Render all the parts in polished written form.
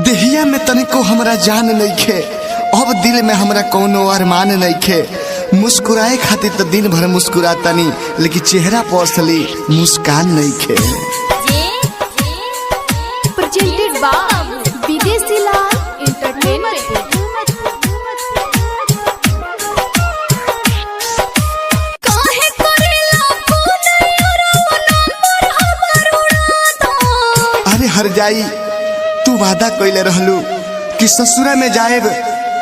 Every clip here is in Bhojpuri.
देहिया में तनिको हमरा जान नइखे, अब दिल में हमरा कोनो अरमान नइखे। मुस्कुराए खातिर तो दिन भर मुस्कुरातानी, लेकिन चेहरा पर असली मुस्कान नइखे। प्रेजेंटेड बाय विदेशी लाल एंटरटेनमेंट। अरे हर जाई, तू वादा कइले रहलू कि ससुरा में जाएब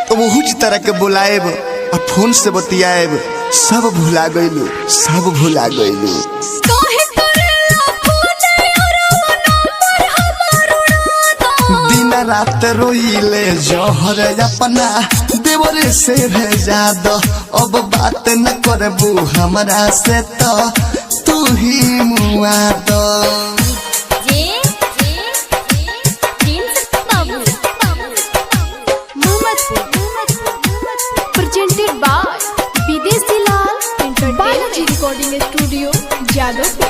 तो बहुत तरह के बुलाएब और फोन से बतियाएब। सब भुला गइलू, सब भुला गइलू। दिन रात रोइले जहर अपना देवरे से भेजा दो। अब बात न करबू हमरा से तो तू ही मुआ दो। प्रेजेंटेड बाय विदेशी लाल एंटरटेनमेंट रिकॉर्डिंग स्टूडियो जादवपुर।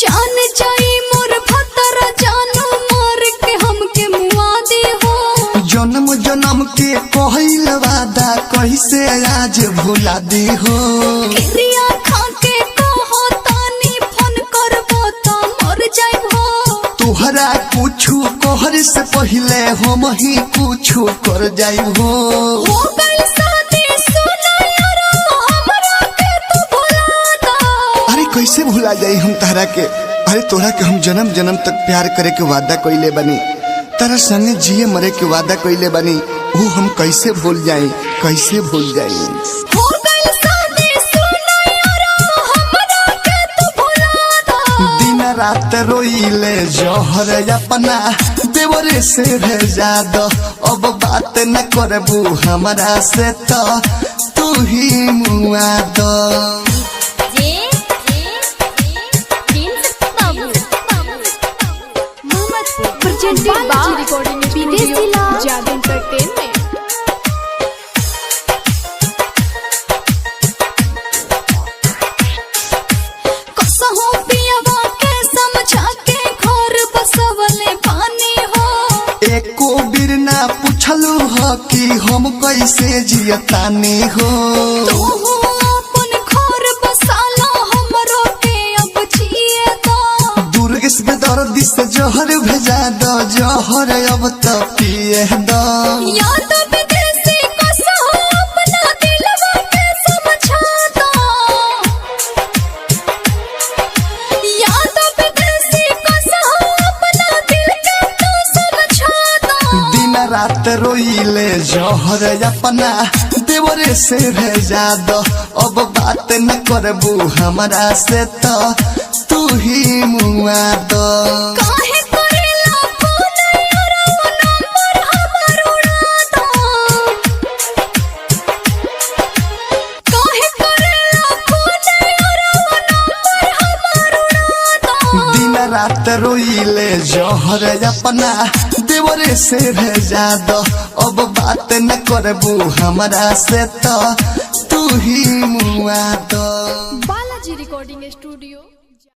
जान जाई मोर भतरा जानू मार के हमके मुआ दे हो। जन्म जन्म के कहल वादा कैसे आज भुला दी हो। क्रिया खा के कहो तानी फोन करबो तो मर जाई हो। तुहरा कुछु कहर से पहले हम ही कुछु कर जाई हो। हो गई शादी सुना यार हमरा के तू भुला दा। अरे कैसे भुला जाई हम तारा के। अरे तोरा के हम जन्म जन्म तक प्यार करे के वादा कइले बनी, तारा संगे जिए मरे के वादा कइले बनी। वो हम कैसे भूल जाई, कैसे भूल जाई। हो गई शादी सुना यार हमरा के तू भुला दा। दिन रात रोइले जहर अपना देवरे से भेजा दो। अब बात न करबू हमरा से तो तू ही मुआ दो। प्रेजेंटेड बाय रिकॉर्डिंग विदेशी लाल जादव एंटरटेनमेंट। कसहो पियवा के समझा के घर बसवले पानी हो। एको बिर ना पूछलू हो कि हम कैसे जियतानी हो। तू अपन घर बसाला हमरो के अब जिए दो। दुर्गेश बेदर्दी से जहर भेजा दो, जहर अब तो पिए दो। या तो विदेशी कसहो अपना दिलवा के समझा दो। या तो विदेशी कसहो अपना दिल के तू समझा दो। दिन रात रोइले जहर अपना देवरे से भेजा दो। अब बात न करबू हमरा से तो तू ही मुआ दो। काहे करेला फोन यार नंबर हमर उड़ा दो। काहे करेला फोन यार नंबर हमर उड़ा दो। दिन रात रोइले जहर अपना देवरे से भेजा दो। अब बात न करबू हमरा से तो तू ही मुआ दो। Balaji recording studio.